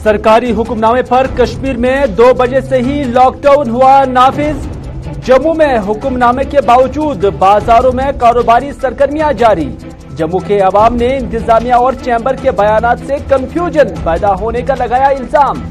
सरकारी हुक्मनामे पर कश्मीर में 2 बजे से ही लॉकडाउन हुआ नाफिज। जम्मू में हुक्मनामे के बावजूद बाजारों में कारोबारी सरगर्मियां जारी। जम्मू के अवाम ने इंतजामिया और चैम्बर के बयानात से कंफ्यूजन पैदा होने का लगाया इल्जाम।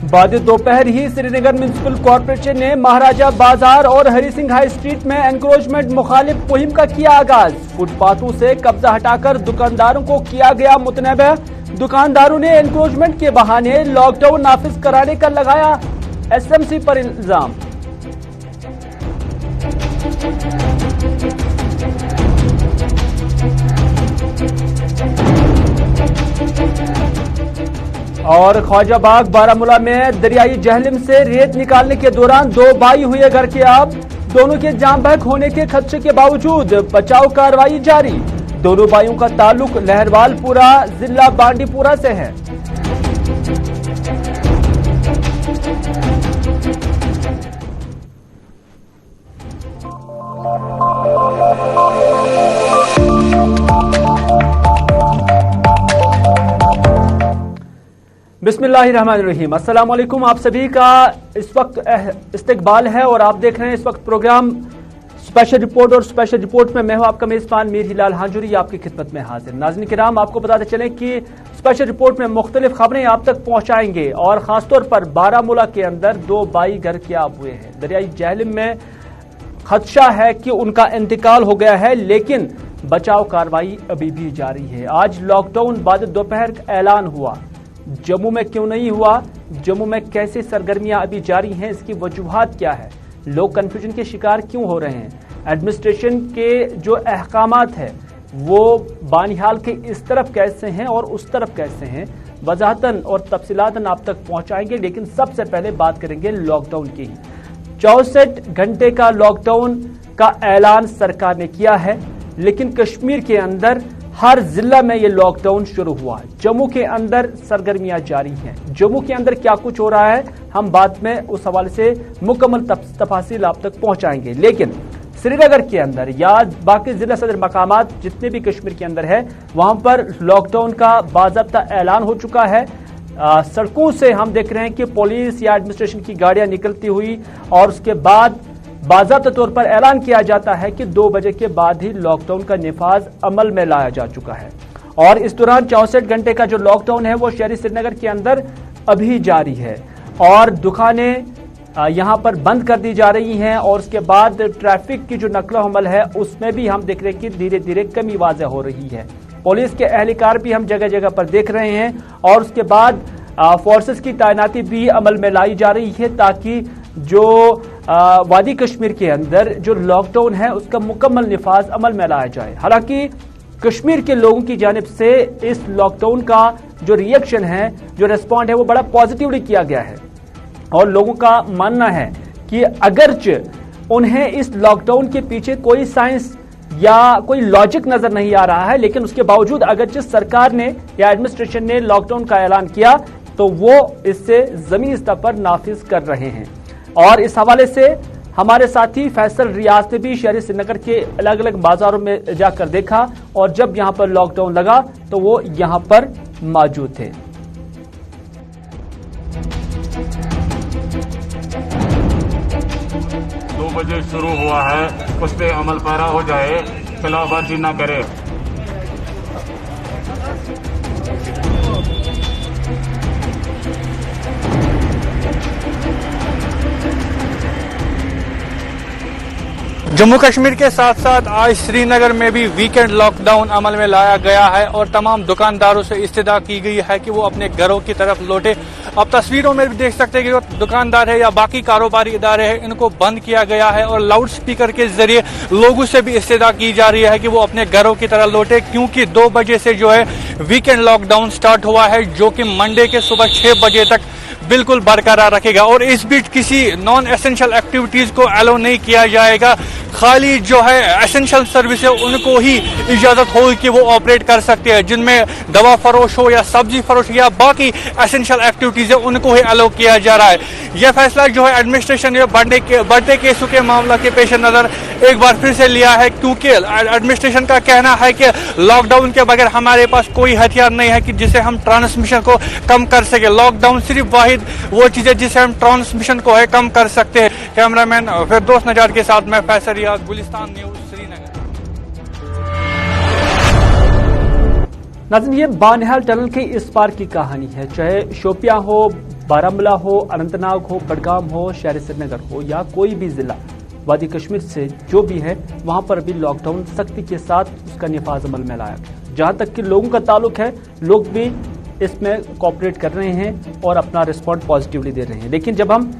बाद दोपहर ही श्रीनगर म्युनिसिपल कॉरपोरेशन ने महाराजा बाजार और हरि सिंह हाई स्ट्रीट में एनक्रोचमेंट मुखालिफ मुहिम का किया आगाज। फुटपाथों से कब्जा हटाकर दुकानदारों को किया गया मुतनबे। दुकानदारों ने एनक्रोचमेंट के बहाने लॉकडाउन नाफिज कराने का लगाया एसएमसी पर इल्जाम। और ख्वाजाबाग बारामूला में दरियाई जहलम से रेत निकालने के दौरान 2 भाई हुए घर के आब। दोनों के जाम बहक होने के खदशे के बावजूद बचाव कार्रवाई जारी। दोनों भाइयों का ताल्लुक लहरवालपुरा जिला बांडीपुरा से है। बिस्मिल्लाहिर्रहमानिर्रहीम। अस्सलाम वालेकुम। आप सभी का इस वक्त इस्तकबाल है और आप देख रहे हैं इस वक्त प्रोग्राम स्पेशल रिपोर्ट। और स्पेशल रिपोर्ट में मैं हूं आपका मेजबान मीर हिलाल हांजुरी आपकी खिदमत में हाजिर। नाज़रीन किराम, आपको बताते चलें कि स्पेशल रिपोर्ट में मुख्तलिफ खबरें आप तक पहुंचाएंगे और खासतौर पर बारामूला के अंदर 2 भाई घर के आब हुए हैं। दरियाई जहलम में खदशा है कि उनका इंतकाल हो गया है, लेकिन बचाव कार्रवाई अभी भी जारी है। आज लॉकडाउन बाद दोपहर ऐलान हुआ। जम्मू में क्यों नहीं हुआ, जम्मू में कैसे सरगर्मियां अभी जारी हैं, इसकी वजूहात क्या है, लोग कंफ्यूजन के शिकार क्यों हो रहे हैं, एडमिनिस्ट्रेशन के जो अहकामात है वो बानिहाल के इस तरफ कैसे हैं और उस तरफ कैसे हैं, वजाहतन और तफसीलातन आप तक पहुंचाएंगे। लेकिन सबसे पहले बात करेंगे लॉकडाउन की। 64 घंटे का लॉकडाउन का ऐलान सरकार ने किया है, लेकिन कश्मीर के अंदर हर जिला में ये लॉकडाउन शुरू हुआ है। जम्मू के अंदर सरगर्मियां जारी हैं। जम्मू के अंदर क्या कुछ हो रहा है हम बात में उस हवाले से मुकम्मल तफासिल आप तक पहुंचाएंगे। लेकिन श्रीनगर के अंदर या बाकी जिला सदर मकामात जितने भी कश्मीर के अंदर है वहां पर लॉकडाउन का बाज़ाब्ता ऐलान हो चुका है। सड़कों से हम देख रहे हैं कि पुलिस या एडमिनिस्ट्रेशन की गाड़ियां निकलती हुई और उसके बाद बाज़ाब्ता तौर पर ऐलान किया जाता है कि 2 बजे के बाद ही लॉकडाउन का निफाज अमल में लाया जा चुका है। और इस दौरान 64 घंटे का जो लॉकडाउन है वो शहरी श्रीनगर के अंदर अभी जारी है और दुकानें यहां पर बंद कर दी जा रही हैं। और उसके बाद ट्रैफिक की जो नकलो हमल है उसमें भी हम देख रहे हैं कि धीरे धीरे कमी वाज़ेह हो रही है। पुलिस के एहलकार भी हम जगह जगह पर देख रहे हैं और उसके बाद फोर्सेस की तैनाती भी अमल में लाई जा रही है ताकि जो वादी कश्मीर के अंदर जो लॉकडाउन है उसका मुकम्मल निफाज अमल में लाया जाए। हालांकि कश्मीर के लोगों की जानिब से इस लॉकडाउन का जो रिएक्शन है, जो रिस्पॉन्ड है वो बड़ा पॉजिटिवली किया गया है और लोगों का मानना है कि अगरचे उन्हें इस लॉकडाउन के पीछे कोई साइंस या कोई लॉजिक नजर नहीं आ रहा है, लेकिन उसके बावजूद अगरचे सरकार ने या एडमिनिस्ट्रेशन ने लॉकडाउन का ऐलान किया तो वो इससे जमीनी स्तर पर नाफिज कर रहे हैं। और इस हवाले से हमारे साथी फैसल रियाज ने भी शहरी श्रीनगर के अलग अलग बाजारों में जाकर देखा और जब यहां पर लॉकडाउन लगा तो वो यहां पर मौजूद थे। 2 बजे शुरू हुआ है, उस पर अमल पैरा हो जाए, खिलाफवर्जी न करे। जम्मू कश्मीर के साथ साथ आज श्रीनगर में भी वीकेंड लॉकडाउन अमल में लाया गया है और तमाम दुकानदारों से इस्तदा की गई है कि वो अपने घरों की तरफ लौटे। अब तस्वीरों में भी देख सकते हैं कि जो दुकानदार है या बाकी कारोबारी इदारे हैं इनको बंद किया गया है और लाउड स्पीकर के जरिए लोगों से भी इस्तदा की जा रही है कि वो अपने घरों की तरफ लौटे, क्योंकि 2 बजे से जो है वीकेंड लॉकडाउन स्टार्ट हुआ है जो कि मंडे के सुबह 6 बजे तक बिल्कुल बरकरार रखेगा और इस बीच किसी नॉन एसेंशियल एक्टिविटीज को अलाउ नहीं किया जाएगा। खाली जो है एसेंशियल सर्विस है उनको ही इजाजत हो कि वो ऑपरेट कर सकते हैं, जिनमें दवा फरोश हो या सब्जी फरोश या बाकी एसेंशियल एक्टिविटीज है उनको ही अलाउ किया जा रहा है। यह फैसला जो है एडमिनिस्ट्रेशन ने बढ़ते केसों के मामला के पेश नजर एक बार फिर से लिया है, क्योंकि एडमिनिस्ट्रेशन का कहना है कि लॉकडाउन के बगैर हमारे पास कोई हथियार नहीं है कि जिससे हम ट्रांसमिशन को कम कर सके। लॉकडाउन सिर्फ वाहिद वो चीज है जिससे हम ट्रांसमिशन को है कम कर सकते हैं। कैमरामैन फिरदौस नजात के साथ मैं फैसल रियाज, गुलिस्तान न्यूज, श्रीनगर। नाज़रीन, ये बानिहाल टनल के इस पार की कहानी है। चाहे शोपियां हो, बारामूला हो, अनंतनाग हो, बडगाम हो, शहर श्रीनगर हो या कोई भी जिला वादी कश्मीर से जो भी है, वहां पर अभी लॉकडाउन सख्ती के साथ उसका निफाज अमल में लाया गया। जहां तक कि लोगों का ताल्लुक है, लोग भी इसमें कोऑपरेट कर रहे हैं और अपना रिस्पॉन्ड पॉजिटिवली दे रहे हैं। लेकिन जब हम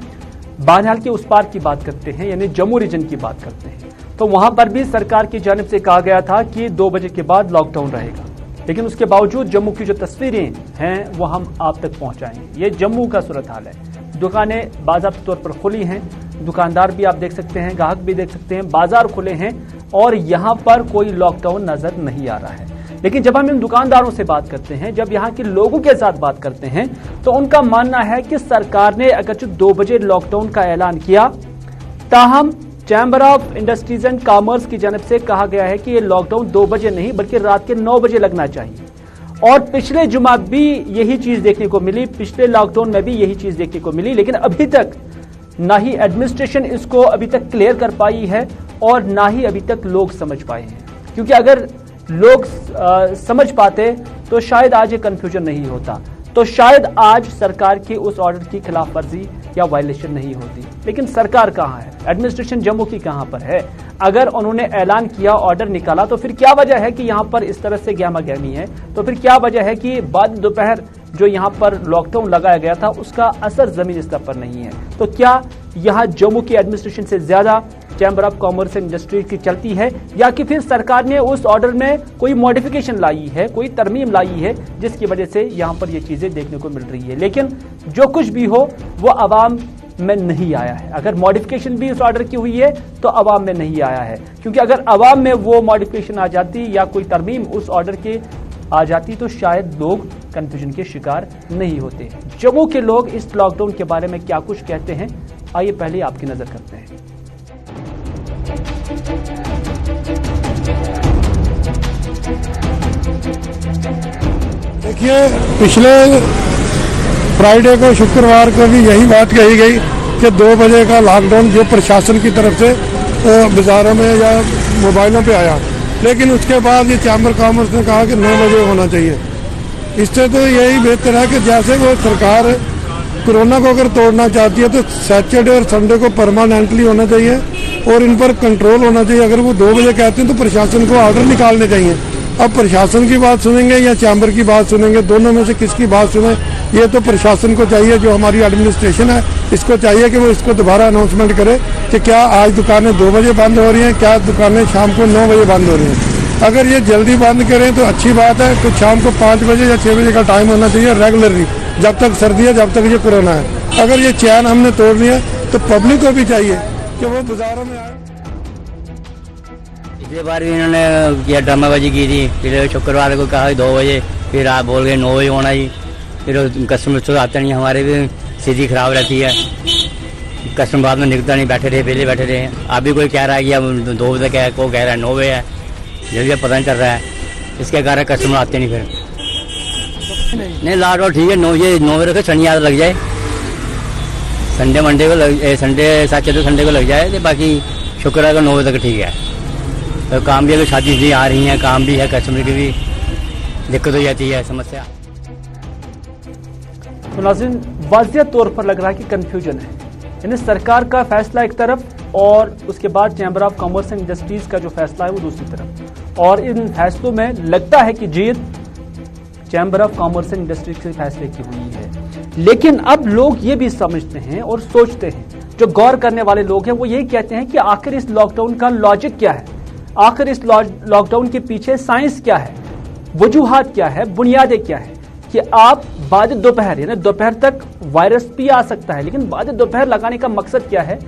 बानिहाल के उस पार की बात करते हैं, यानी जम्मू रीजन की बात करते हैं, तो वहां पर भी सरकार की जानिब से कहा गया था कि 2 बजे के बाद लॉकडाउन रहेगा। लेकिन उसके बावजूद जम्मू की जो तस्वीरें हैं वो हम आप तक पहुंचाएंगे। ये जम्मू का सूरत हाल है। दुकानें बाज़ाब्ता तौर पर खुली हैं, दुकानदार भी आप देख सकते हैं, ग्राहक भी देख सकते हैं, बाजार खुले हैं और यहां पर कोई लॉकडाउन नजर नहीं आ रहा है। लेकिन जब हम इन दुकानदारों से बात करते हैं, जब यहाँ के लोगों के साथ बात करते हैं, तो उनका मानना है कि सरकार ने अगरचे 2 बजे लॉकडाउन का ऐलान किया, ताहम chamber of industries and commerce की जानिब से कहा गया है कि ये लॉकडाउन 2 बजे नहीं बल्कि रात के 9 बजे लगना चाहिए। और पिछले जुमा भी यही चीज देखने को मिली, पिछले लॉकडाउन में भी यही चीज देखने को मिली। लेकिन अभी तक ना ही एडमिनिस्ट्रेशन इसको अभी तक क्लियर कर पाई है और ना ही अभी तक लोग समझ पाए हैं। क्योंकि अगर लोग समझ पाते तो शायद आज ये कंफ्यूजन नहीं होता, तो शायद आज सरकार के उस ऑर्डर की खिलाफ वर्जी या वायलेशन नहीं होती। लेकिन सरकार कहां है, एडमिनिस्ट्रेशन जम्मू की कहां पर है? अगर उन्होंने ऐलान किया, ऑर्डर निकाला, तो फिर क्या वजह है कि यहां पर इस तरह से गहमा गहमी है? तो फिर क्या वजह है कि बाद दोपहर जो यहां पर लॉकडाउन लगाया गया था उसका असर जमीनी स्तर पर नहीं है? तो क्या यहां जम्मू की एडमिनिस्ट्रेशन से ज्यादा chamber of commerce and industry की चलती है, या कि फिर सरकार ने उस ऑर्डर में कोई मॉडिफिकेशन लाई है, कोई तरमीम लाई है जिसकी वजह से यहां पर ये चीजें देखने को मिल रही है? लेकिन जो कुछ भी हो वो आवाम में नहीं आया है। अगर मॉडिफिकेशन भी उस ऑर्डर की हुई है तो आवाम में नहीं आया है, क्योंकि अगर आवाम में वो मॉडिफिकेशन आ जाती या कोई तरमीम उस ऑर्डर के आ जाती तो शायद लोग कंफ्यूजन के शिकार नहीं होते। जम्मू के लोग इस लॉकडाउन के बारे में क्या कुछ कहते हैं, आइए पहले आपकी नजर करते हैं। देखिए, पिछले फ्राइडे को, शुक्रवार को भी यही बात कही गई कि 2 बजे का लॉकडाउन जो प्रशासन की तरफ से बाजारों में या मोबाइलों पे आया, लेकिन उसके बाद ये चैम्बर कॉमर्स ने कहा कि 9 बजे होना चाहिए। इससे तो यही बेहतर है कि जैसे वो सरकार कोरोना को अगर तोड़ना चाहती है तो सैटरडे और संडे को परमानेंटली होना चाहिए और इन पर कंट्रोल होना चाहिए। अगर वो 2 बजे कहते हैं तो प्रशासन को ऑर्डर निकालने चाहिए। अब प्रशासन की बात सुनेंगे या चैम्बर की बात सुनेंगे, दोनों में से किसकी बात सुने, ये तो प्रशासन को चाहिए, जो हमारी एडमिनिस्ट्रेशन है इसको चाहिए कि वो इसको दोबारा अनाउंसमेंट करे कि क्या आज दुकानें 2 बजे बंद हो रही हैं, क्या दुकानें शाम को 9 बजे बंद हो रही हैं। अगर ये जल्दी बंद करें तो अच्छी बात है, तो शाम को 5 बजे या 6 बजे का टाइम होना चाहिए रेगुलरली, जब तक सर्दी है, जब तक ये कोरोना है। अगर ये चैन हमने तोड़ लिया तो पब्लिक को भी चाहिए कि वो बाजारों में आए। पिछले बार भी इन्होंने किया, ड्रामाबाजी की थी। फिर शुक्रवार को कहा 2 बजे, फिर आप बोल गए 9 बजे होना ही। फिर कस्टमर तो आते नहीं, हमारे भी स्थिति खराब रहती है, कस्टमर बाद में निकलता नहीं, बैठे रहे, पहले बैठे रहे। अभी कोई कह रहा है कि अब 2 बजे है, कोई कह रहा है 9 बजे है, जल्दी पता नहीं चल रहा है। इसके कारण कस्टमर आते नहीं। फिर नहीं लॉकडाउन ठीक है, 9 बजे रखे, शनि याद लग जाए, संडे मंडे को संडे सैटरडे संडे को लग जाए, तो बाकी शुक्रवार को 9 बजे तक ठीक है। तो काम भी अगर शादी आ रही है, काम भी है, कस्टमर की भी दिक्कत हो जाती है, समस्या। तो नाज़रीन, वाज़िह तौर पर लग रहा है कि कंफ्यूजन है, यानी सरकार का फैसला एक तरफ और उसके बाद chamber of commerce and industries का जो फैसला है वो दूसरी तरफ, और इन फैसलों में लगता है कि जीत chamber of commerce and industries के फैसले की हुई है। लेकिन अब लोग ये भी समझते हैं और सोचते हैं, जो गौर करने वाले लोग हैं वो यही कहते हैं कि आखिर इस लॉकडाउन का लॉजिक क्या है, आखिर इस लॉकडाउन के पीछे साइंस क्या है, वजूहात क्या है, बुनियादें क्या है कि आप बाद दोपहर यानी दोपहर तक वायरस भी आ सकता है, लेकिन बाद दोपहर लगाने का मकसद क्या है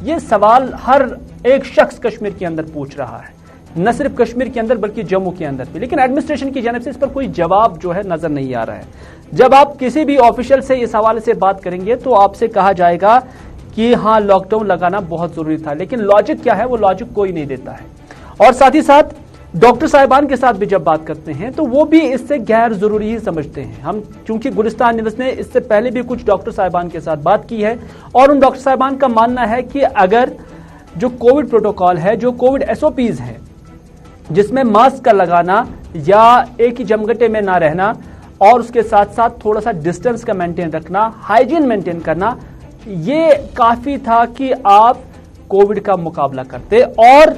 ये सवाल हर एक शख्स कश्मीर के अंदर पूछ रहा है, न सिर्फ कश्मीर के अंदर बल्कि जम्मू के अंदर भी। लेकिन एडमिनिस्ट्रेशन की जानिब से इस पर कोई जवाब जो है नजर नहीं आ रहा है। जब आप किसी भी ऑफिशियल से इस हवाले से बात करेंगे तो आपसे कहा जाएगा कि हाँ, लॉकडाउन लगाना बहुत जरूरी था, लेकिन लॉजिक क्या है वो लॉजिक कोई नहीं देता है। और साथ ही साथ डॉक्टर साहिबान के साथ भी जब बात करते हैं तो वो भी इससे गैर जरूरी ही समझते हैं। हम चूंकि गुलिस्तान न्यूज़ ने इससे पहले भी कुछ डॉक्टर साहिबान के साथ बात की है और उन डॉक्टर साहिबान का मानना है कि अगर जो कोविड प्रोटोकॉल है, जो कोविड SOPs है, जिसमें मास्क का लगाना या एक ही जमघटे में ना रहना और उसके साथ साथ थोड़ा सा डिस्टेंस का मेंटेन रखना, हाइजीन मेंटेन करना, ये काफी था कि आप कोविड का मुकाबला करते और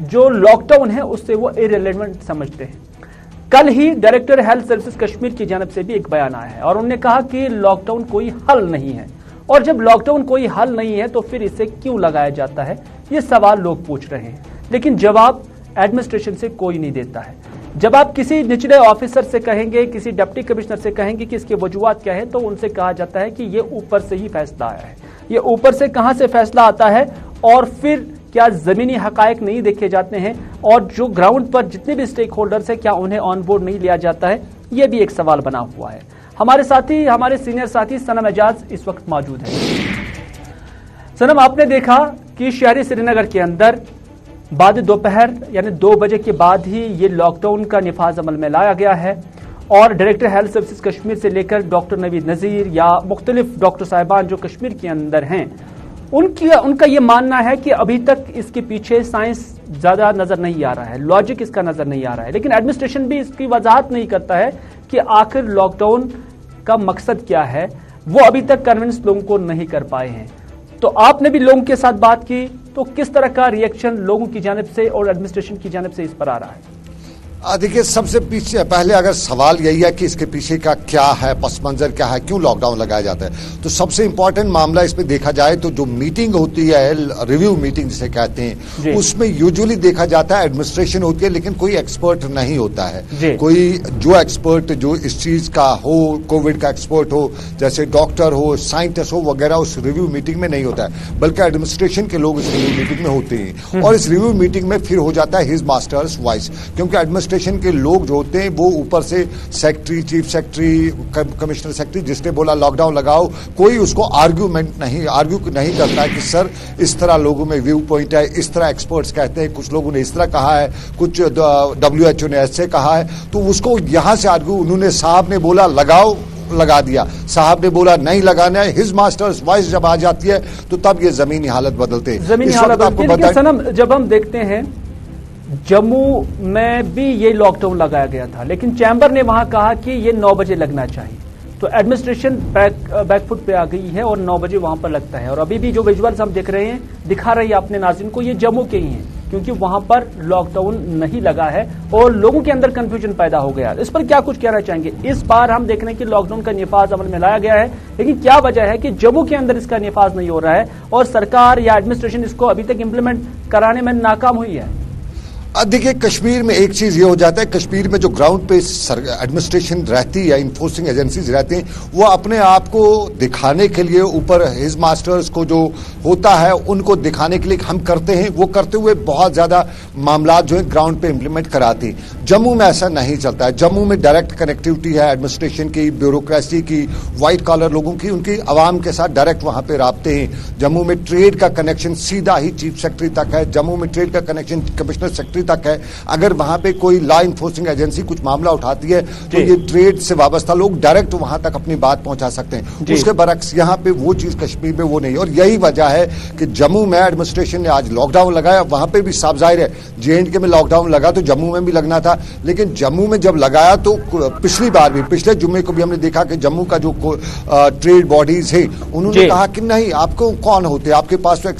जो लॉकडाउन है उससे वो इरेलेवेंट समझते हैं। कल ही डायरेक्टर हेल्थ सर्विसेज कश्मीर की जानब से भी एक बयान आया है और उन्होंने कहा कि लॉकडाउन कोई हल नहीं है, और जब लॉकडाउन कोई हल नहीं है तो फिर इसे क्यों लगाया जाता है, ये सवाल लोग पूछ रहे हैं। लेकिन जवाब एडमिनिस्ट्रेशन से कोई नहीं देता है। जब आप किसी निचले ऑफिसर से कहेंगे, किसी डिप्टी कमिश्नर से कहेंगे कि इसकी वजूहात क्या है, तो उनसे कहा जाता है कि ये ऊपर से ही फैसला आया है। ये ऊपर से कहां से फैसला आता है और फिर क्या जमीनी हकायक नहीं देखे जाते हैं, और जो ग्राउंड पर जितने भी स्टेक होल्डर्स है क्या उन्हें ऑन बोर्ड नहीं लिया जाता है, यह भी एक सवाल बना हुआ है। हमारे साथी, हमारे सीनियर साथी सनम एजाज इस वक्त मौजूद है। सनम, आपने देखा कि शहरी श्रीनगर के अंदर बाद दोपहर यानी 2 बजे के बाद ही ये लॉकडाउन का निफाज अमल में लाया गया है और डायरेक्टर हेल्थ सर्विसेज कश्मीर से लेकर डॉक्टर नवीद नजीर या मुख्तलिफ डॉक्टर साहिबान जो कश्मीर के अंदर हैं, उनका ये मानना है कि अभी तक इसके पीछे साइंस ज्यादा नजर नहीं आ रहा है, लॉजिक इसका नजर नहीं आ रहा है। लेकिन एडमिनिस्ट्रेशन भी इसकी वजाहत नहीं करता है कि आखिर लॉकडाउन का मकसद क्या है, वो अभी तक कन्विंस लोगों को नहीं कर पाए हैं। तो आपने भी लोगों के साथ बात की, तो किस तरह का रिएक्शन लोगों की जानिब से और एडमिनिस्ट्रेशन की जानिब से इस पर आ रहा है? देखिए, सबसे पीछे पहले अगर सवाल यही है कि इसके पीछे का क्या है, पस मंजर क्या है, क्यों लॉकडाउन लगाया जाता है, तो सबसे इंपॉर्टेंट मामला इसमें देखा जाए तो जो मीटिंग होती है, रिव्यू मीटिंग जिसे कहते हैं, उसमें यूजुअली देखा जाता है एडमिनिस्ट्रेशन होती है, लेकिन कोई एक्सपर्ट नहीं होता है। कोई जो एक्सपर्ट जो इस चीज का हो, कोविड का एक्सपर्ट हो, जैसे डॉक्टर हो, साइंटिस्ट हो वगैरह, उस रिव्यू मीटिंग में नहीं होता है, बल्कि एडमिनिस्ट्रेशन के लोग इस रिव्यू मीटिंग में होते हैं। और इस रिव्यू मीटिंग में फिर हो जाता है हिज मास्टर्स वॉइस, क्योंकि एडमिनिस्ट्रेशन के लोग जो होते हैं वो ऊपर से secretary, chief secretary, commissioner secretary, जिसने बोला लॉकडाउन लगाओ, कोई उसको आर्ग्यू नहीं करता है कि सर इस तरह लोगों में व्यू पॉइंट है, इस तरह एक्सपर्ट्स कहते हैं, कुछ लोगों ने इस तरह कहा है, कुछ WHO ने ऐसे कहा है, तो उसको यहां से आर्ग्यू, उन्होंने साहब ने बोला लगाओ, लगा दिया, साहब ने बोला नहीं लगाना है, हिज मास्टर्स वॉइस जब आ जाती है तो तब ये जमीनी हालत बदलते हैं। जमीनी हालत बदलते हैं। सनम, जब हम देखते हैं जम्मू में भी ये लॉकडाउन लगाया गया था, लेकिन चैम्बर ने वहां कहा कि ये 9 बजे लगना चाहिए, तो एडमिनिस्ट्रेशन बैकफुट पे आ गई है और 9 बजे वहां पर लगता है। और अभी भी जो विजुअल्स हम देख रहे हैं, दिखा रही है अपने नाज़रीन को, ये जम्मू के ही हैं, क्योंकि वहां पर लॉकडाउन नहीं लगा है और लोगों के अंदर कंफ्यूजन पैदा हो गया। इस पर क्या कुछ कहना चाहेंगे? इस बार हम देख रहे हैं कि लॉकडाउन का निफाज अमल में लाया गया है, लेकिन क्या वजह है कि जम्मू के अंदर इसका निफाज नहीं हो रहा है और सरकार या एडमिनिस्ट्रेशन इसको अभी तक इंप्लीमेंट कराने में नाकाम हुई है? देखिए, कश्मीर में एक चीज ये हो जाता है, कश्मीर में जो ग्राउंड पे एडमिनिस्ट्रेशन रहती है, इन्फोर्सिंग एजेंसीज रहते हैं, वो अपने आप को दिखाने के लिए ऊपर हिज मास्टर्स को जो होता है उनको दिखाने के लिए हम करते हैं, वो करते हुए बहुत ज्यादा मामला जो है ग्राउंड पे इंप्लीमेंट कराते हैं। जम्मू में ऐसा नहीं चलता है। जम्मू में डायरेक्ट कनेक्टिविटी है एडमिनिस्ट्रेशन की, ब्यूरोक्रेसी की, व्हाइट कॉलर लोगों की, उनकी आवाम के साथ डायरेक्ट वहां पे राब्ते हैं। जम्मू में ट्रेड का कनेक्शन सीधा ही चीफ सेक्रेटरी तक है, जम्मू में ट्रेड का कनेक्शन कमिश्नर सेक्रेटरी तक है। अगर वहां पे कोई लॉ इन्फोर्सिंग एजेंसी कुछ मामला उठाती है तो ये ट्रेड से वाबस्ता लोग डायरेक्ट वहां तक अपनी बात पहुंचा सकते हैं। उसके बरक्स यहां पे वो चीज कश्मीर में वो नहीं, और यही वजह है कि जम्मू में एडमिनिस्ट्रेशन ने आज लॉकडाउन लगाया। वहां पे भी साफ जाहिर है JNK में लॉकडाउन लगा तो जम्मू में भी लगना था, लेकिन जम्मू में जब लगाया तो पिछली बार भी, पिछले जुम्मे को भी हमने देखा कि जम्मू का जो ट्रेड बॉडीज है उन्होंने कहा कि नहीं, आपको कौन होते, आपके पास तो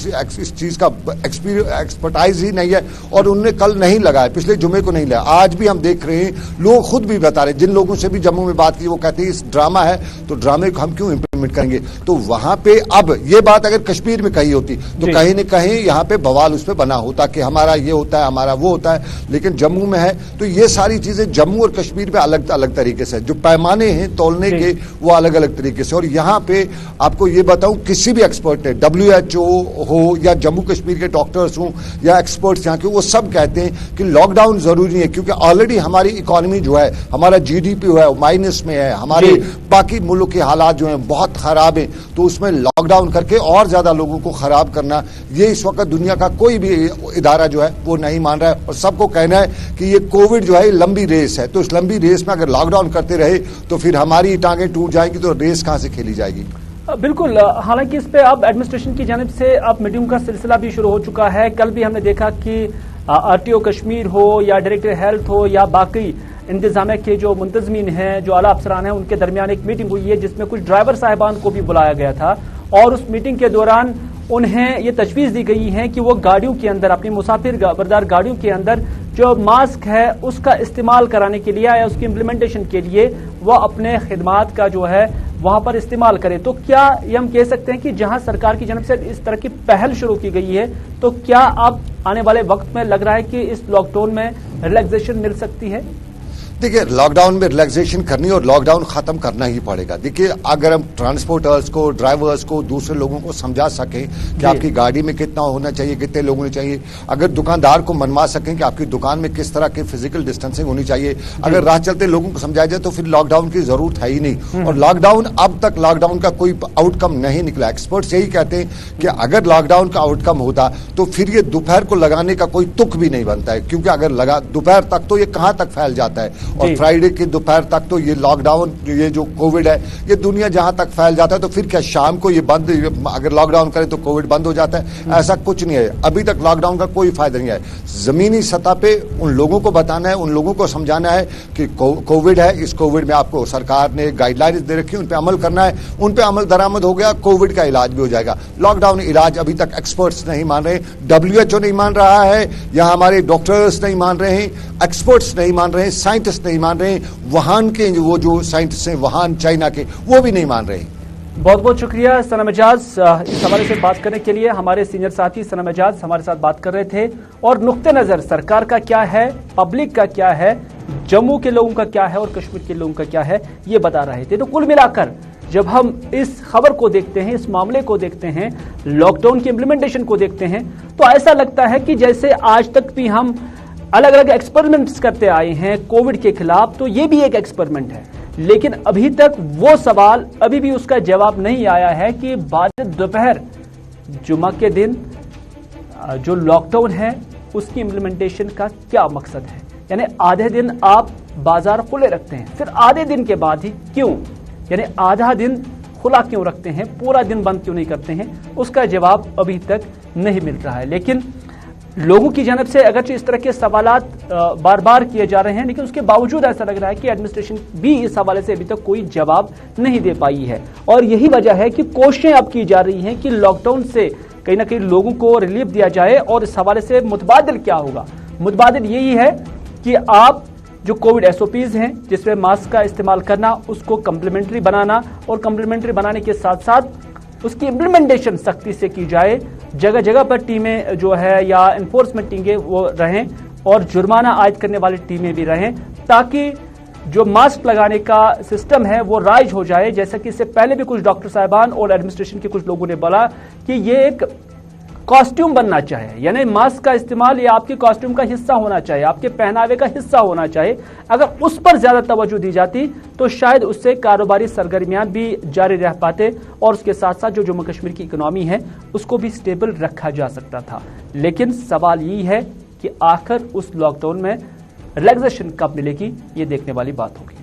इस चीज का एक्सपर्टाइज ही नहीं है, और उन्होंने कल नहीं लगाया, पिछले जुम्मे को नहीं लगाया। आज भी हम देख रहे हैं, लोग खुद भी बता रहे, जिन लोगों से भी जम्मू में बात की वो कहते हैं इस ड्रामा है, तो ड्रामे को हम क्यों कंटेनमेंट करेंगे। तो वहां पे अब ये बात अगर कश्मीर में कही होती तो कहीं न कहीं यहाँ पे बवाल उस पर बना होता कि हमारा ये होता है, हमारा वो होता है, लेकिन जम्मू में है तो ये सारी चीजें जम्मू और कश्मीर में अलग अलग तरीके से, जो पैमाने हैं तोलने के वो अलग अलग तरीके से। और यहाँ पे आपको ये बताऊं, किसी भी एक्सपर्ट ने, WHO हो या जम्मू कश्मीर के डॉक्टर्स हों या एक्सपर्ट्स यहाँ के, वो सब कहते हैं कि लॉकडाउन जरूरी है, क्योंकि ऑलरेडी हमारी इकोनॉमी जो है, हमारा GDP जो है माइनस में है, हमारे बाकी मुल्क के हालात जो हैं बहुत खराब हैं, तो उसमें लॉकडाउन करके और ज्यादा लोगों को खराब करना, ये इस वक्त दुनिया का कोई भी इदारा जो है वो नहीं मान रहा है। और सबको कहना है कि ये कोविड जो है लंबी रेस है, तो इस लंबी रेस में अगर लॉकडाउन करते रहे तो फिर हमारी टांगें टूट जाएंगी, तो रेस कहां से खेली जाएगी। बिल्कुल, हालांकि इस पे अब एडमिनिस्ट्रेशन की जानिब से अब मीटिंग का सिलसिला भी शुरू हो चुका है। कल भी हमने देखा कि RTO कश्मीर हो या डायरेक्टर हेल्थ हो या बाकी इंतजामिया के जो मुंतजमीन हैं, जो आला अफसरान हैं, उनके दरमियान एक मीटिंग हुई है जिसमें कुछ ड्राइवर साहिबान को भी बुलाया गया था। और उस मीटिंग के दौरान उन्हें ये तजवीज़ दी गई है कि वो गाड़ियों के अंदर, अपनी मुसाफिर बरदार गाड़ियों के अंदर जो मास्क है उसका इस्तेमाल कराने के लिए या उसकी इम्प्लीमेंटेशन के लिए वो अपने खिदमात का जो है वहां पर इस्तेमाल करें। तो क्या ये हम कह सकते हैं कि जहां सरकार की जानब से इस तरह की पहल शुरू की गई है, तो क्या अब आने वाले वक्त में लग रहा है कि इस लॉकडाउन में रिलैक्सेशन मिल सकती है? देखिए, लॉकडाउन में रिलैक्सेशन करनी और लॉकडाउन खत्म करना ही पड़ेगा। देखिए, अगर हम ट्रांसपोर्टर्स को, ड्राइवर्स को, दूसरे लोगों को समझा सकें कि आपकी गाड़ी में कितना होना चाहिए, कितने लोग होने चाहिए, अगर दुकानदार को मनवा सकें कि आपकी दुकान में किस तरह की फिजिकल डिस्टेंसिंग होनी चाहिए, अगर राह चलते लोगों को समझाया जाए तो फिर लॉकडाउन की जरूरत है ही नहीं। और लॉकडाउन, अब तक लॉकडाउन का कोई आउटकम नहीं निकला। एक्सपर्ट्स यही कहते हैं कि अगर लॉकडाउन का आउटकम होता तो फिर ये दोपहर को लगाने का कोई तुक भी नहीं बनता है, क्योंकि अगर लगा दोपहर तक तो ये कहां तक फैल जाता है, और फ्राइडे की दोपहर तक तो ये लॉकडाउन, ये जो कोविड है, ये दुनिया जहां तक फैल जाता है, तो फिर क्या शाम को ये बंद, अगर लॉकडाउन करे तो कोविड बंद हो जाता है? ऐसा कुछ नहीं है। अभी तक लॉकडाउन का कोई फायदा नहीं है। जमीनी सतह पे उन लोगों को बताना है, उन लोगों को समझाना है कि कोविड है, इस कोविड में आपको सरकार ने गाइडलाइंस दे रखी है, उन पर अमल करना है। उन पर अमल दरामद हो गया, कोविड का इलाज भी हो जाएगा। लॉकडाउन इलाज अभी तक एक्सपर्ट्स नहीं मान रहे, WHO नहीं मान रहा है, या हमारे डॉक्टर्स नहीं मान रहे हैं, एक्सपर्ट्स नहीं मान रहे हैं, साइंटिस्ट नहीं मान रहे हैं, वुहान के वो जो साइंटिस्ट हैं, वुहान चाइना के, वो भी नहीं मान रहे हैं। बहुत बहुत शुक्रिया सनम एजाज, इस हवाले से बात करने के लिए। हमारे सीनियर साथी सनम एजाज हमारे साथ बात कर रहे थे और नुक्ते नजर सरकार का क्या है, पब्लिक का क्या है, जम्मू के लोगों का क्या है और कश्मीर के लोगों का क्या है, ये बता रहे थे। तो कुल मिलाकर जब हम इस खबर को देखते हैं, इस मामले को देखते हैं, लॉकडाउन की इम्प्लीमेंटेशन को देखते हैं, तो ऐसा लगता है कि जैसे आज तक भी हम अलग अलग एक्सपेरिमेंट्स करते आए हैं कोविड के खिलाफ, तो ये भी एक एक्सपेरिमेंट है। लेकिन अभी तक वो सवाल, अभी भी उसका जवाब नहीं आया है कि बाद दोपहर जुमा के दिन जो लॉकडाउन है उसकी इम्प्लीमेंटेशन का क्या मकसद है। यानी आधे दिन आप बाजार खुले रखते हैं, फिर आधे दिन के बाद ही क्यों, यानी आधा दिन खुला क्यों रखते हैं, पूरा दिन बंद क्यों नहीं करते हैं, उसका जवाब अभी तक नहीं मिल रहा है। लेकिन लोगों की जानब से अगरचे इस तरह के सवालात बार बार किए जा रहे हैं, लेकिन उसके बावजूद ऐसा लग रहा है कि एडमिनिस्ट्रेशन भी इस हवाले से अभी तक कोई जवाब नहीं दे पाई है। और यही वजह है कि कोशिशें अब की जा रही हैं कि लॉकडाउन से कहीं ना कहीं लोगों को रिलीफ दिया जाए। और इस हवाले से मुतबादिल क्या होगा, मुतबादिल यही है कि आप जो कोविड SOPs हैं, जिसमें मास्क का इस्तेमाल करना, उसको कम्प्लीमेंट्री बनाना, और कम्प्लीमेंट्री बनाने के साथ साथ उसकी इम्प्लीमेंटेशन सख्ती से की जाए। जगह जगह पर टीमें जो है या इन्फोर्समेंट टीमें वो रहें और जुर्माना आयद करने वाली टीमें भी रहें, ताकि जो मास्क लगाने का सिस्टम है वो राइज हो जाए। जैसा कि इससे पहले भी कुछ डॉक्टर साहिबान और एडमिनिस्ट्रेशन के कुछ लोगों ने बोला कि ये एक कॉस्ट्यूम बनना चाहिए, यानी मास्क का इस्तेमाल ये आपके कॉस्ट्यूम का हिस्सा होना चाहिए, आपके पहनावे का हिस्सा होना चाहिए। अगर उस पर ज्यादा तवज्जो दी जाती तो शायद उससे कारोबारी सरगर्मियां भी जारी रह पाते और उसके साथ साथ जो जम्मू कश्मीर की इकोनॉमी है उसको भी स्टेबल रखा जा सकता था। लेकिन सवाल यही है कि आखिर उस लॉकडाउन में रिलैक्सेशन कब मिलेगी, ये देखने वाली बात होगी।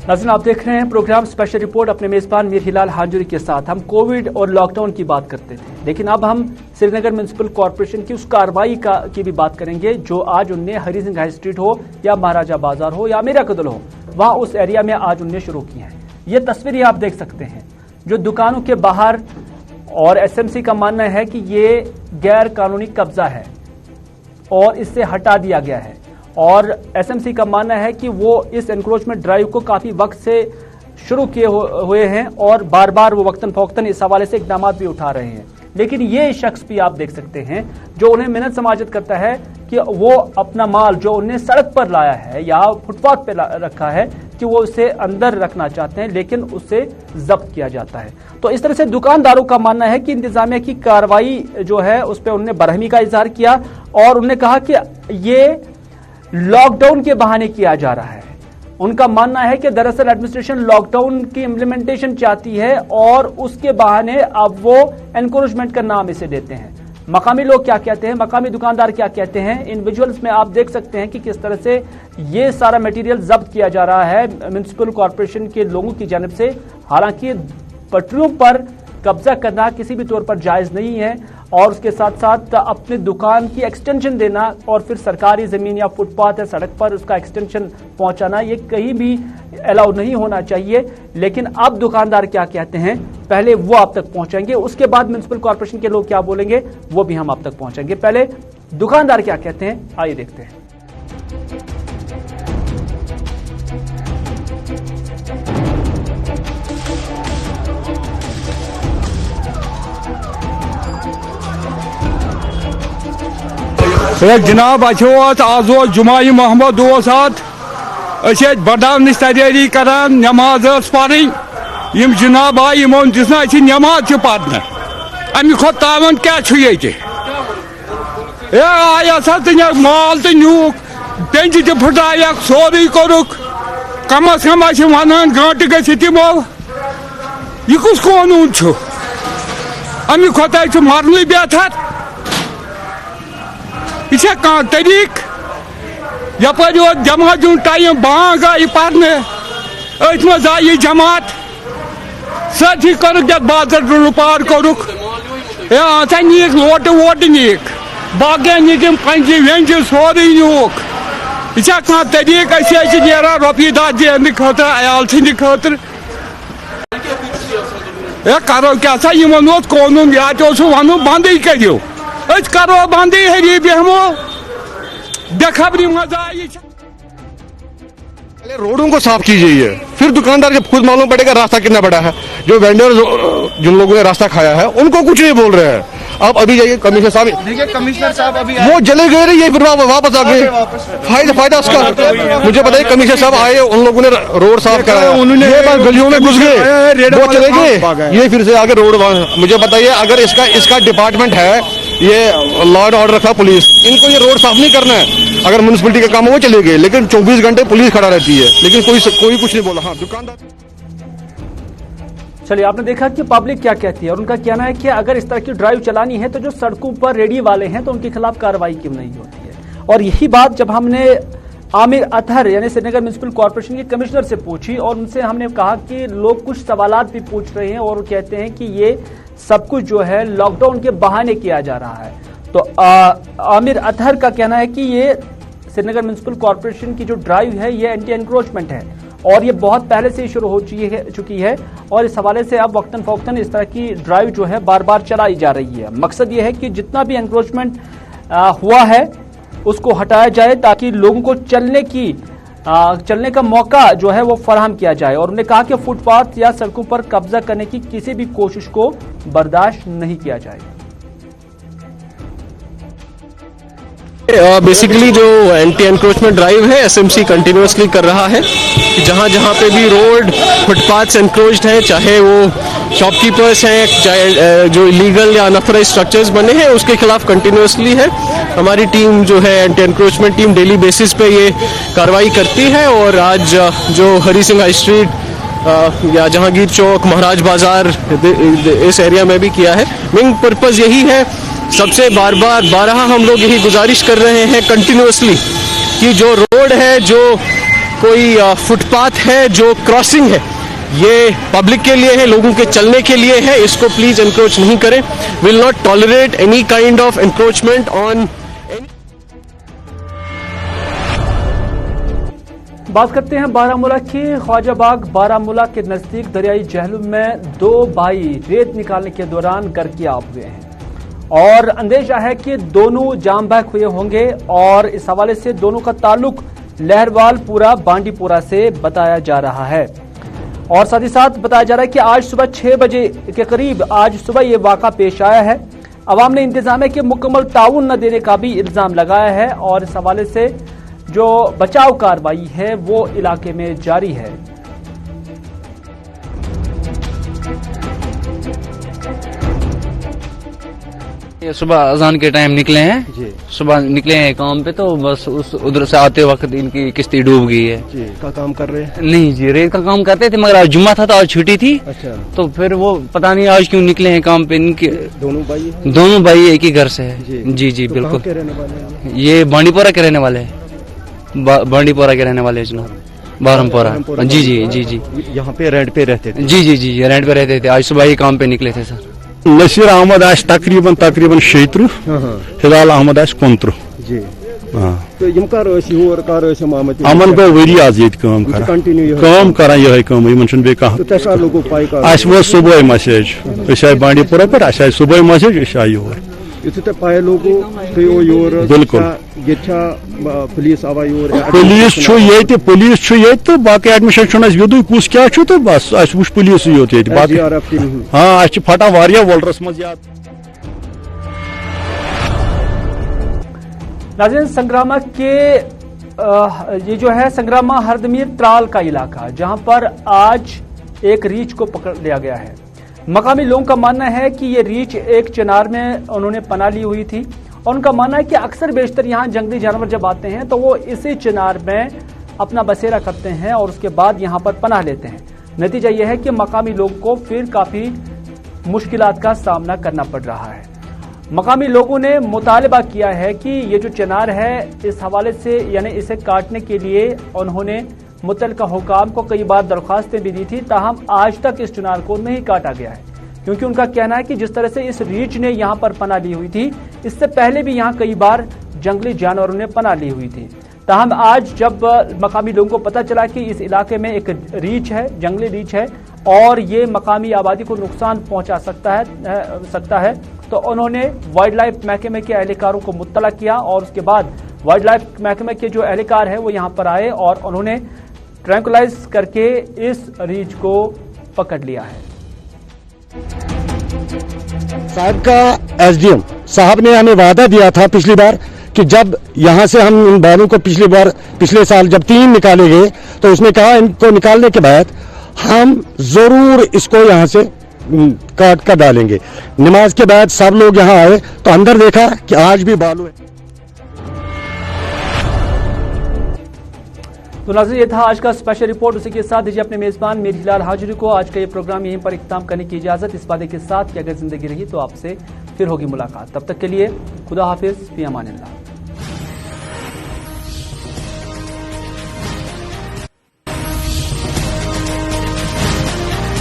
नाज़रीन, आप देख रहे हैं प्रोग्राम स्पेशल रिपोर्ट अपने मेजबान मीर हिलाल हांजुरी के साथ। हम कोविड और लॉकडाउन की बात करते थे, लेकिन अब हम श्रीनगर म्युनिसिपल कॉर्पोरेशन की उस कार्रवाई की भी बात करेंगे जो आज उनने हरी सिंह हाई स्ट्रीट हो या महाराजा बाजार हो या मीरा कदल हो, वहां उस एरिया में आज उनने शुरू की है। ये तस्वीरें आप देख सकते हैं, जो दुकानों के बाहर और एसएमसी का मानना है कि ये गैर कानूनी कब्जा है और इससे हटा दिया गया है। और एसएमसी का मानना है कि वो इस एनक्रोचमेंट ड्राइव को काफी वक्त से शुरू किए हुए हैं और बार बार वो वक्तन फौक्तन इस हवाले से इकदाम भी उठा रहे हैं। लेकिन ये शख्स भी आप देख सकते हैं जो उन्हें मिन्नत समाजत करता है कि वो अपना माल जो उन्हें सड़क पर लाया है या फुटपाथ पे रखा है कि वो उसे अंदर रखना चाहते हैं, लेकिन उसे जब्त किया जाता है। तो इस तरह से दुकानदारों का मानना है कि इंतजामिया की कार्रवाई जो है उस पर उन्होंने बरहमी का इजहार किया और उन्होंने कहा कि ये लॉकडाउन के बहाने किया जा रहा है। उनका मानना है कि दरअसल एडमिनिस्ट्रेशन लॉकडाउन की इम्प्लीमेंटेशन चाहती है और उसके बहाने अब वो एनक्रोचमेंट का नाम इसे देते हैं। मकामी लोग क्या कहते हैं, मकामी दुकानदार क्या कहते हैं, इन विजुअल्स में आप देख सकते हैं कि किस तरह से ये सारा मटेरियल जब्त किया जा रहा है म्युनिसिपल कॉर्पोरेशन के लोगों की जानिब से। हालांकि पटरियों पर कब्जा करना किसी भी तौर पर जायज नहीं है और उसके साथ साथ अपने दुकान की एक्सटेंशन देना और फिर सरकारी जमीन या फुटपाथ या सड़क पर उसका एक्सटेंशन पहुंचाना ये कहीं भी अलाउ नहीं होना चाहिए। लेकिन अब दुकानदार क्या कहते हैं पहले वो आप तक पहुंचाएंगे, उसके बाद म्युनिसिपल कॉर्पोरेशन के लोग क्या बोलेंगे वो भी हम आप तक पहुंचाएंगे। पहले दुकानदार क्या कहते हैं आइए देखते हैं। जनाब आज जुमाई मोहम्मद बदाम नश तैयारी करान नमाज पढ़ जनाब आई यमो दिसना नमाज पढ़ना अमि खो तावन क्या आया तो माल तो न्यूक पेंच तो फुटाया सोरी कोरुक कम अज कम वन गंट गमो यह कुछ कानून अमि खोत मरन बेहतर यह तरीक यपर जमात दिन टाइम बांग आई पढ़ने अथ मज आई जमात सही कर बाजर रुपार कोरुक नीक लोट वोट नीक बाकी नीक पंजि वेंजि सोरी नीक यह तरीक नान रोपी दह दिन खतर अयाल सद खतर करो क्या सा इन कानून या वन बंद करो करो बंद हरी बेहमो बेखबरी मज आई। रोडों को साफ कीजिए, फिर दुकानदार जब खुद मालूम पड़ेगा रास्ता कितना बड़ा है। जो वेंडर जिन लोगों ने रास्ता खाया है उनको कुछ नहीं बोल रहे हैं। आप अभी जाइए कमिश्नर साहब, देखिए कमिश्नर साहब अभी वो चले गए ये फिर वापस आ गए। फायदा उसका मुझे बताइए। कमिश्नर साहब आए, उन लोगों ने रोड साफ कराया, ये बस गलियों में घुस गए, वो चले गए, ये फिर से आगे रोड। मुझे बताइए अगर इसका डिपार्टमेंट है, ये लॉ एंड ऑर्डर रखा पुलिस, इनको ये रोड साफ नहीं करना है। अगर म्युनिसिपलिटी का काम है वो चले गए, लेकिन 24 घंटे पुलिस खड़ा रहती है, लेकिन कोई कुछ नहीं बोला। हाँ दुकानदार। चलिए आपने देखा कि पब्लिक क्या कहती है और उनका कहना है कि अगर इस तरह की ड्राइव चलानी है तो जो सड़कों पर रेडी वाले हैं तो उनके खिलाफ कार्रवाई क्यों नहीं होती है। और यही बात जब हमने आमिर अतहर यानी श्रीनगर म्युनिसिपल कॉर्पोरेशन के कमिश्नर से पूछी और उनसे हमने कहा कि लोग कुछ सवालात भी पूछ रहे हैं और कहते हैं कि ये सब कुछ जो है लॉकडाउन के बहाने किया जा रहा है। तो आमिर अतहर का कहना है कि ये श्रीनगर म्युनिसिपल कॉर्पोरेशन की जो ड्राइव है ये एंटी एनक्रोचमेंट है और ये बहुत पहले से ही शुरू हो चुकी है और इस हवाले से अब वक्तन फौक्तन इस तरह की ड्राइव जो है बार बार चलाई जा रही है। मकसद ये है कि जितना भी एनक्रोचमेंट हुआ है उसको हटाया जाए ताकि लोगों को चलने का मौका जो है वो फराहम किया जाए। और उन्होंने कहा कि फुटपाथ या सड़कों पर कब्जा करने की किसी भी कोशिश को बर्दाश्त नहीं किया जाएगा। बेसिकली जो एंटी एनक्रोचमेंट ड्राइव है एसएमसी कंटिन्यूअसली कर रहा है। जहां जहां पे भी रोड फुटपाथ एनक्रोच्ड है, चाहे वो शॉपकीपर्स हैं, चाहे जो इलीगल या अनऑथराइज्ड स्ट्रक्चर्स बने हैं, उसके खिलाफ कंटिन्यूअसली है हमारी टीम जो है anti encroachment team daily basis पे ये कार्रवाई करती है। और आज जो हरी सिंह हाई स्ट्रीट या जहांगीर चौक, महाराज बाजार इस एरिया में भी किया है। मेन पर्पज यही है, सबसे बारहा हम लोग यही गुजारिश कर रहे हैं कंटिन्यूअसली कि जो रोड है, जो कोई फुटपाथ है, जो क्रॉसिंग है, ये पब्लिक के लिए है, लोगों के चलने के लिए है, इसको प्लीज एनक्रोच नहीं करें। Will not tolerate any kind of encroachment on. बात करते हैं बारामूला की। ख्वाजाबाग बारामूला के नजदीक दरियाई जहलुम में 2 भाई रेत निकालने के दौरान गर्कियाब हुए हैं और अंदेशा है कि दोनों जाम बहक हुए होंगे और इस हवाले से दोनों का ताल्लुक लहरवालपुरा बांडीपुरा से बताया जा रहा है। और साथ ही साथ बताया जा रहा है कि आज सुबह 6 बजे के करीब आज सुबह ये वाक़ा पेश आया है। अवाम ने इंतजामिया के मुकम्मल ताउन न देने का भी इल्जाम लगाया है और इस हवाले से जो बचाव कार्रवाई है वो इलाके में जारी है। ये सुबह अजान के टाइम निकले हैं जी। सुबह निकले हैं काम पे तो बस उधर से आते वक्त इनकी किश्ती डूब गई है जी। का काम कर रहे हैं? नहीं जी, रेत का काम करते थे मगर आज जुम्मा था तो आज छुट्टी थी। अच्छा। तो फिर वो पता नहीं आज क्यों निकले हैं काम पे। इनके दोनों भाई एक ही घर से है जी जी। तो बिल्कुल के रहने वाले हैं? ये बांडीपुरा के रहने वाले हैं। बांडीपुरा के रहने वाले जनाब, बारमपुरा जी जी जी जी। यहाँ पे रेंट पे रहते थे? जी जी जी, रेंट पे रहते थे। आज सुबह ही काम पे निकले थे सर। नसीर अहमद तकरीबन 36, हिलाल अहमद 29 जी। तो यम कर अमन गो वरी आज ये काम करान ये बे कह सुबह मैसेज बांडीपुरा पे सुबह मैसेज योर युथे पाए लोगो योर बिल्कुल पुलिस तो बाकी एडमिशन युदु कुछ क्या तो बस वो पुलिस योत हाँ फटा वारिया वोलरस मज याद। नाज़रीन, संग्रामा के ये जो है संग्रामा हरदमीर त्राल का इलाका जहां पर आज एक रीछ को पकड़ लिया गया है। मकामी लोगों का मानना है कि ये रीछ एक चिनार में उन्होंने पनाह ली हुई थी और उनका मानना है कि अक्सर बेशतर यहाँ जंगली जानवर जब आते हैं तो वो इसी चिनार में अपना बसेरा करते हैं और उसके बाद यहाँ पर पनाह लेते हैं। नतीजा यह है कि मकामी लोगों को फिर काफी मुश्किलात का सामना करना पड़ रहा है। मकामी लोगों ने मुतालबा किया है कि ये जो चिनार है इस हवाले से यानी इसे काटने के लिए उन्होंने मुतल्लिका हुकाम को कई बार दरख्वास्तें भी दी थी, ताहम आज तक इस चिनार को नहीं काटा गया है क्योंकि उनका कहना है कि जिस तरह से इस रीछ ने यहाँ पर पनाह ली हुई थी इससे पहले भी यहाँ कई बार जंगली जानवरों ने पनाह ली हुई थी। ताहम आज जब मकामी लोगों को पता चला कि इस इलाके में एक रीछ है, जंगली रीछ है और ये मकामी आबादी को नुकसान पहुंचा सकता है तो उन्होंने वाइल्ड लाइफ महकमे के एहलकारों को मुत्तला किया और उसके बाद वाइल्ड लाइफ महकमे के जो एहलकार है वो यहाँ पर आए और उन्होंने ट्रैंकुलाइज करके इस रीछ को पकड़ लिया है। साहब का एसडीएम साहब ने हमें वादा दिया था पिछली बार कि जब यहाँ से हम इन बालों को पिछले साल जब 3 निकाले गए तो उसने कहा इनको निकालने के बाद हम जरूर इसको यहाँ से काट कर डालेंगे। नमाज के बाद सब लोग यहाँ आए तो अंदर देखा कि आज भी बालू है। तो नाज़रीन, ये था आज का स्पेशल रिपोर्ट। उसी के साथ दीजिए अपने मेजबान मीर हिलाल हाजिरी को आज का ये प्रोग्राम यहीं पर इख्तिताम करने की इजाजत इस वादे के साथ कि अगर जिंदगी रही तो आपसे फिर होगी मुलाकात। तब तक के लिए खुदा हाफिज, फी अमानिल्लाह।